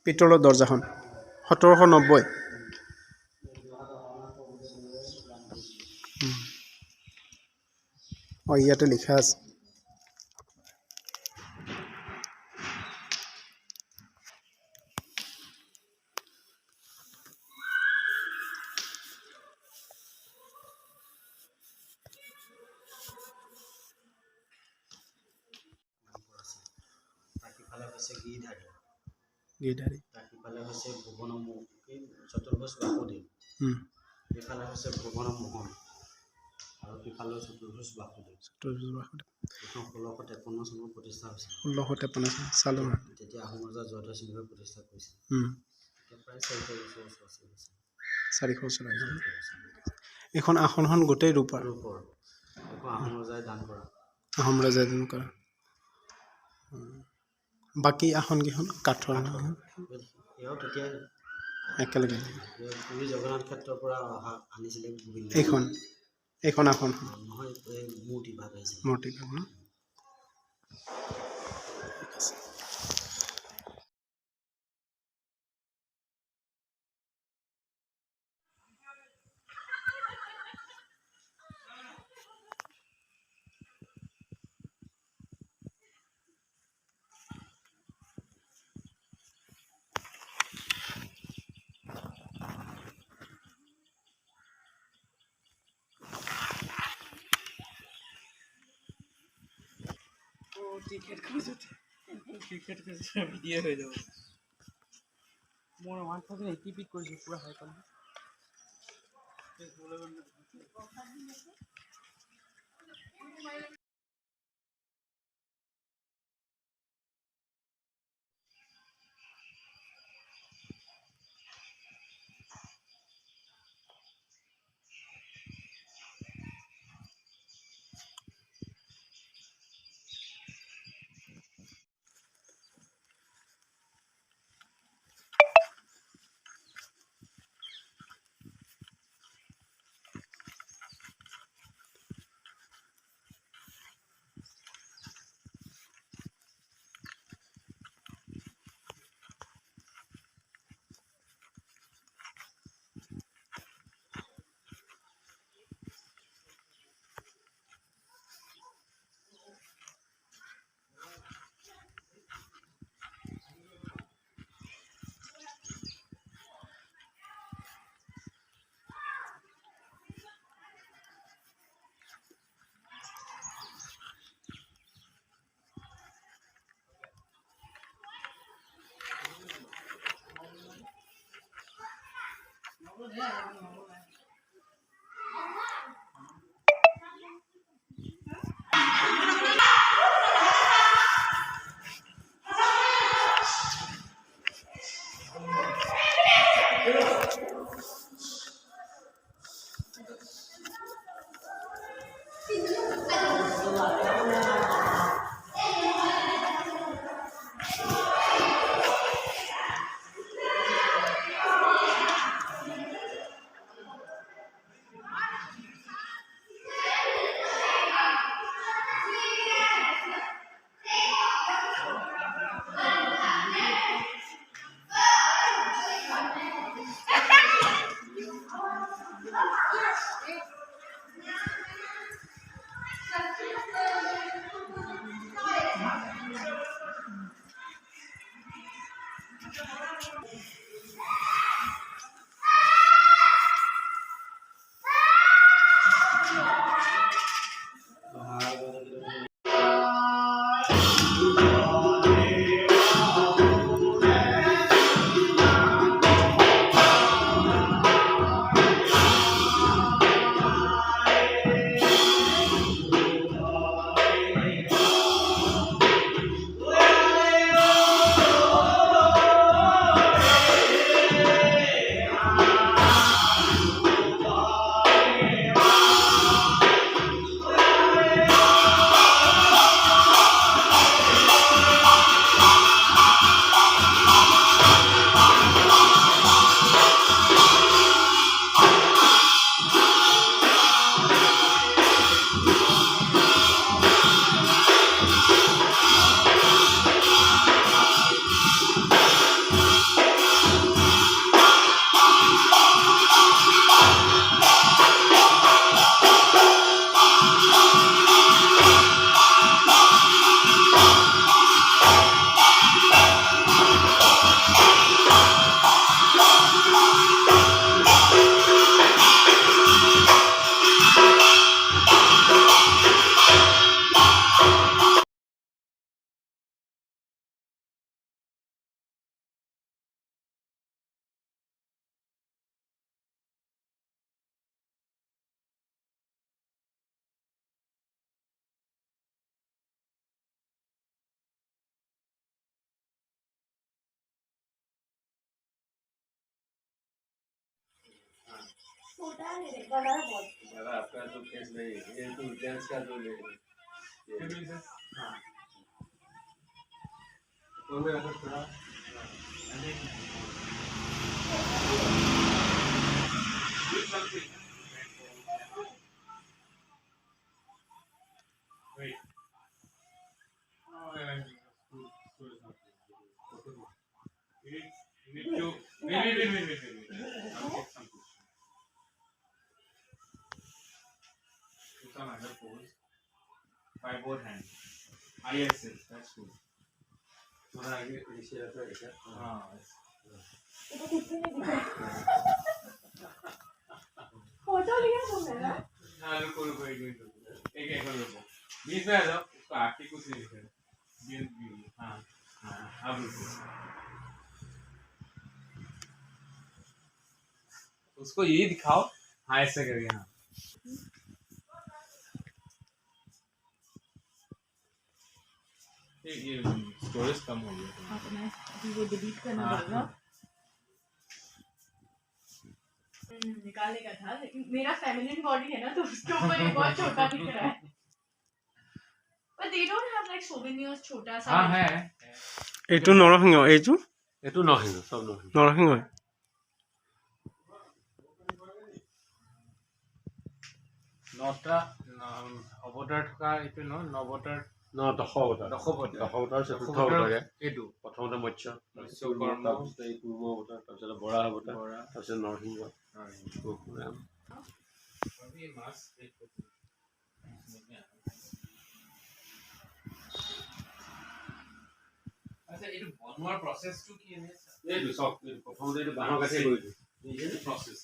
পিতলৰ দৰ্জাখন 1790। ইয়াতে লিখা আছে। গিধাৰী ইফালে হৈছে ভুৱন চতুৰ্ভুজ বাসুদেৱ, ইফালে হৈছে ভুৱন মোহন আৰু ইফালে চতুৰ্ভুজ বাসুদেৱ। এইখন 1653 চনত প্ৰতিষ্ঠা হৈছিল। 1653 চন চালো তেতিয়া আহোম ৰজা জয়ধ্বজ সিংহই প্ৰতিষ্ঠা কৰিছিল। প্ৰায় 400 বছৰ আছে। 400 বছৰ। এইখন আসনখন গোটেই ৰূপৰ। এইখন আহোম ৰজাই দান কৰা। আহোম ৰজাই দান কৰা। বাকী আসনকেইখন কাঠৰ। এয়াও তেতিয়া একেলগে পুৰী জগন্নাথ ক্ষেত্ৰৰ পৰা আনিছিলে। এইখন আসন নহয়, মূৰ্তি ভাগ আহিছিল। মূৰ্তি ভাগ ন। ক্ৰিকেট ভিডিঅ' হৈ যাব। মোৰ 1080p কৰিছোঁ পুৰা হাই কোৱালিটি। दादा आपका तो केस नहीं है, ये तो जेंट्स का जो ले हाँ तो मैं ऐसा थोड़ा Wait. Oh, yeah. School is not good. You need to wait. I'll take some picture. Do some other pose. By both hands. ISS, that's good. थोड़ा आगे पीछे रहता है क्या हाँ फोटो लिया तुमने ना हाँ रुको एक एक रुको बीच में आ जाओ उसको आके कुछ नहीं दिख रहा हाँ हाँ अब रुको उसको यही दिखाओ हाँ ऐसे करके हाँ ये स्टोरेज कम हो गया अपना अभी वो डिलीट करना पड़ेगा निकालने का था लेकिन मेरा फेमिनिन बॉडी है ना तो उसके ऊपर ये बहुत छोटा दिख रहा है but they don't have like souvenirs छोटा सा हाँ है এইটো নৰসিংহ এইটো এইটো নৰসিংহ সব নৰসিংহ নৰসিংহ নটা অৱতাৰ থকা এইটো ন নৱতাৰ দশাৱতাৰ দশৱতাৰ চতুৰ্থ অৱতাৰ এইটো প্ৰথমতে মৎস্য মৎস্যকৰ্ম, তাৰপিছত এই কুৰ্ম অৱতাৰ তাৰপিছত বৰাহ অৱতাৰ বৰা তাৰপিছত নৰসিংহ পৰশুৰাম মাছ আচ্ছা এইটো বনোৱাৰ প্ৰচেছটো কি এনে এইটো চব প্ৰথমতে এইটো বাঁহৰ কাঠি কৰিলোঁ প্ৰচেছ